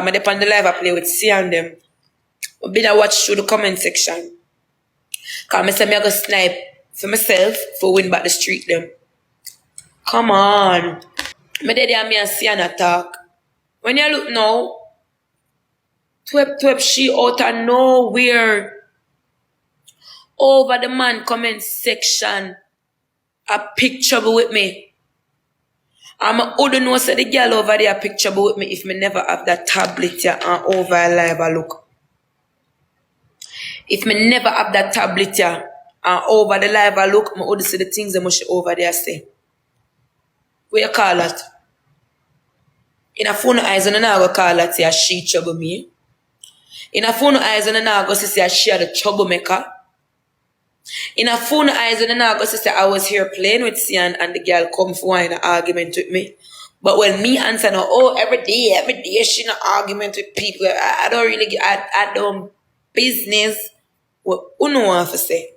I'm on the live I play with C and them. I better watch through the comment section. Cause I say me I go snipe for myself for win back the street them. Come on. Me daddy and me and C and talk. When you look now, Twep Twep she out of nowhere. Over the man comment section. A picture with me. I'm wouldn't know say the girl over there picture with me if me never have that tablet here and over live a look. If me never have that tablet here and over the live a look, me would see the things that must over there say. What you call that? In a phone eyes and I go call that say she trouble me. In a phone eyes and I go say she the troublemaker. In a phone eyes and I go say I was here playing with Sian and the girl come for an argument with me. But when me answer no, oh every day she in an argument with people. I don't really get I don't business what uno want to say.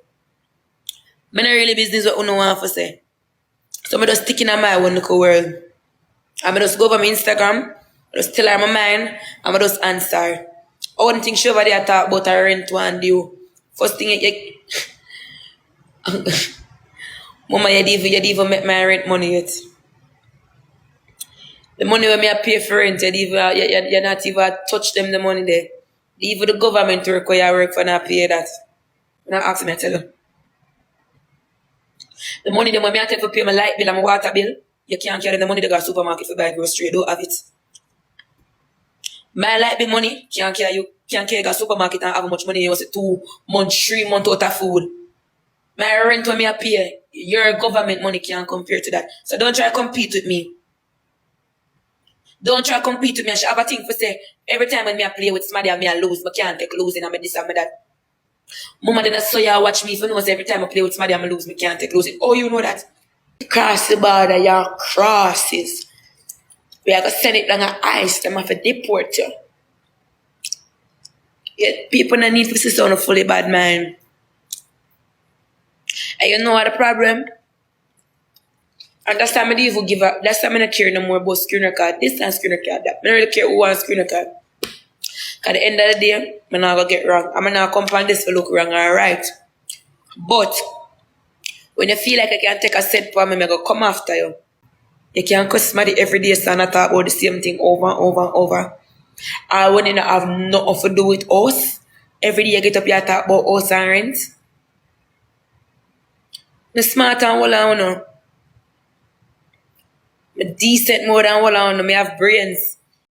I not really business what uno want to say. So I just stick in my wonderful world. I just go over my Instagram, I just tell her my mind, and I just answer. One thing she over there talk about her rent one due. First thing you Mama, you didn't even make my rent money yet. The money when I pay for rent, you not even touch them the money there. Even the government require work for not pay that. When I ask me, I tell you. The money them when I take for pay my light bill and my water bill, you can't carry the money to go to the supermarket for buy grocery. You don't have it. My light bill money can't carry you to the supermarket and have much money. You say 2 months, 3 months out of food. My rent when I pay, your government money can't compare to that. So don't try to compete with me. Don't try to compete with me. I should have a thing for say, every time when I play with somebody and I lose, I can't take losing and I this and that. Mama then so you watch me if you know every time I play with somebody and I lose, I can't take losing. Oh, you know that? Cross the border, your crosses. We are going to send it down an ice, them have to deport you. Yet people don't need to see someone fully bad man. And you know what the problem? And that's time I didn't even give up. That's time I don't care no more about screen record. This time screen record that. I don't really care who wants screen record. Because at the end of the day, I'm not going to get wrong. I'm not going to come on this to look wrong, alright? But when you feel like I can take a set for me, I'm going to come after you. You can't cuss somebody every day so I talk about the same thing over and over and over. Or when you don't have nothing to do with us, every day you get up you talk about us and rent. I'm smart and all I know. I'm decent more than all I know. I have brains.